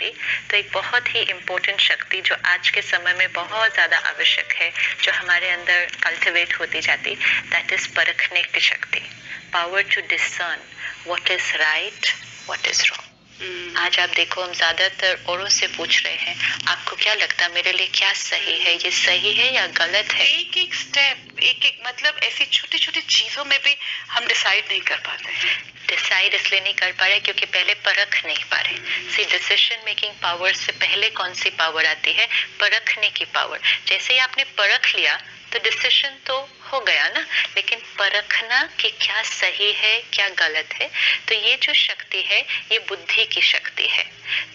शक्ति, तो एक बहुत ही इम्पोर्टेंट शक्ति जो आज के समय में बहुत ज़्यादा आवश्यक है, जो हमारे अंदर कल्टिवेट होती जाती, दैट इज परखने की शक्ति, power to discern what is right, what is wrong. आज आप देखो, हम ज्यादातर औरों से पूछ रहे हैं, आपको क्या लगता है मेरे लिए क्या सही है, ये सही है या गलत है? एक एक स्टेप, एक एक मतलब ऐसी छोटी छोटी चीजों में भी हम डिसाइड नहीं कर पाते हैं। डिसाइड इसलिए नहीं कर पा रहे क्योंकि पहले परख नहीं पा रहे। सी, डिसीजन मेकिंग पावर से पहले कौन सी पावर आती है? परखने की पावर। जैसे ही आपने परख लिया तो डिसीजन तो हो गया ना, लेकिन परखना कि क्या सही है क्या गलत है, तो ये जो शक्ति है ये बुद्धि की शक्ति है।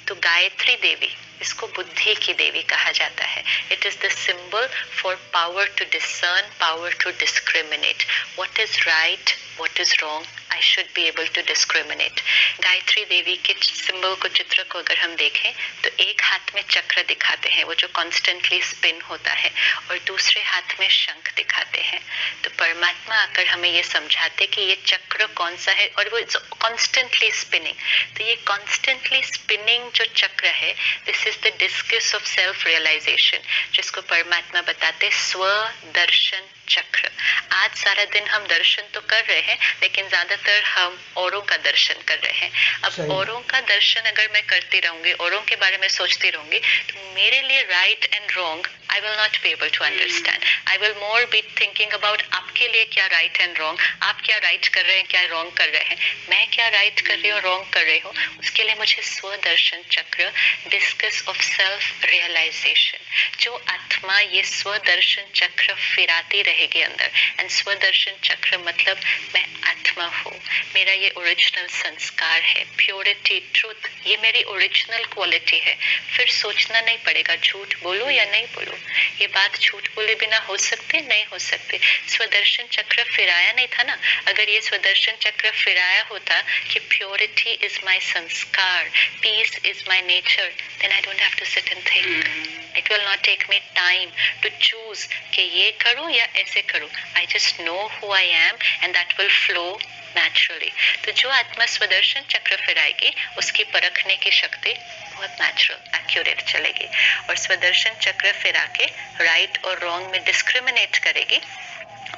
तो गायत्री देवी, इसको बुद्धि की देवी कहा जाता है। It is the symbol for power to discern, power to discriminate, what is right, what is wrong, I should be able to discriminate. Gayatri Devi के सिंबल को, चित्र को अगर हम देखें तो एक हाथ में चक्र दिखाते हैं, वो जो कॉन्स्टेंटली स्पिन होता है, और दूसरे हाथ में शंख दिखाते हैं। तो परमात्मा आकर हमें ये समझाते कि ये चक्र कौन सा है, और वो कॉन्स्टेंटली स्पिनिंग। तो ये कॉन्स्टेंटली स्पिनिंग जो चक्र है, this is the discus of self realization, जिसको परमात्मा बताते स्व दर्शन चक्र। आज सारा दिन हम दर्शन तो कर रहे हैं, लेकिन ज्यादातर हम औरों का दर्शन कर रहे हैं। अब औरों का दर्शन अगर मैं करती रहूंगी, औरों के बारे में सोचती रहूंगी, तो मेरे लिए right and wrong I will not be able to understand. I will more be thinking about आपके लिए क्या right and wrong, आप क्या right कर रहे हैं, क्या wrong कर रहे हैं, मैं क्या right कर रही हूँ, wrong कर रही हूँ। उसके लिए मुझे स्वदर्शन चक्र, discuss of self realization, जो आत्मा ये स्वदर्शन चक्र फिराती रहेगी अंदर। एंड स्वदर्शन चक्र मतलब मैं आत्मा हूँ, मेरा ये ओरिजिनल संस्कार है, प्योरिटी, ट्रूथ, ये मेरी ओरिजिनल क्वालिटी है। फिर सोचना नहीं पड़ेगा झूठ बोलूं या नहीं बोलूं, ये बात झूठ बोले बिना हो सकते नहीं हो सकते। स्वदर्शन चक्र फिराया नहीं था ना। अगर ये स्वदर्शन चक्र फिराया होता कि प्योरिटी इज माय संस्कार, peace is my nature, then I don't have to sit and think. It will not take me time to choose कि ये करूं या ऐसे करूं। I just know who I am and that will flow naturally. तो जो आत्मा स्वदर्शन चक्र फिराएगी, उसकी परखने की शक्ति बहुत नेचुरल, एक्यूरेट चलेगी। और स्वदर्शन चक्र फिरा के राइट और रॉन्ग में डिस्क्रिमिनेट करेगी।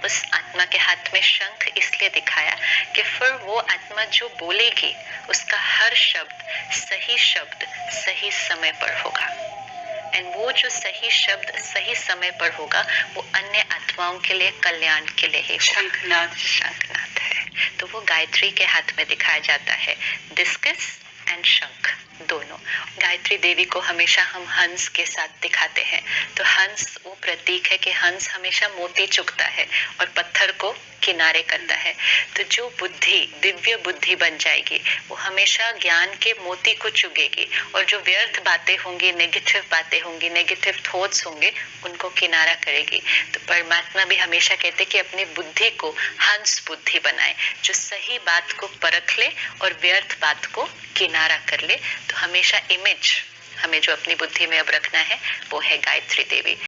उस आत्मा के हाथ में शंख इसलिए दिखाया कि फिर वो आत्मा जो बोलेगी, उसका हर शब्द सही समय पर होगा। एंड वो जो सही शब्द सही समय पर होगा, वो अन्य आत्माओं के लिए कल्याण के लिए ही शंखनाद है। तो वो गायत्री के हाथ में दिखाया जाता है, डिस्कस एंड शंख दोनों। गायत्री देवी को हमेशा हम हंस के साथ दिखाते हैं। तो हंस वो प्रतीक है कि हंस हमेशा मोती चुगता है और पत्थर को किनारे करता है। तो जो बुद्धि दिव्य बुद्धि बन जाएगी, वो हमेशा ज्ञान के मोती को चुगेगी, और जो व्यर्थ बातें होंगी, नेगेटिव बातें होंगी, नेगेटिव थॉट्स होंगे, उनको किनारा करेगी। तो परमात्मा भी हमेशा कहते कि अपनी बुद्धि को हंस बुद्धि बनाए, जो सही बात को परख ले और व्यर्थ बात को किनारा कर ले। तो हमेशा इमेज हमें जो अपनी बुद्धि में अब रखना है, वो है गायत्री देवी।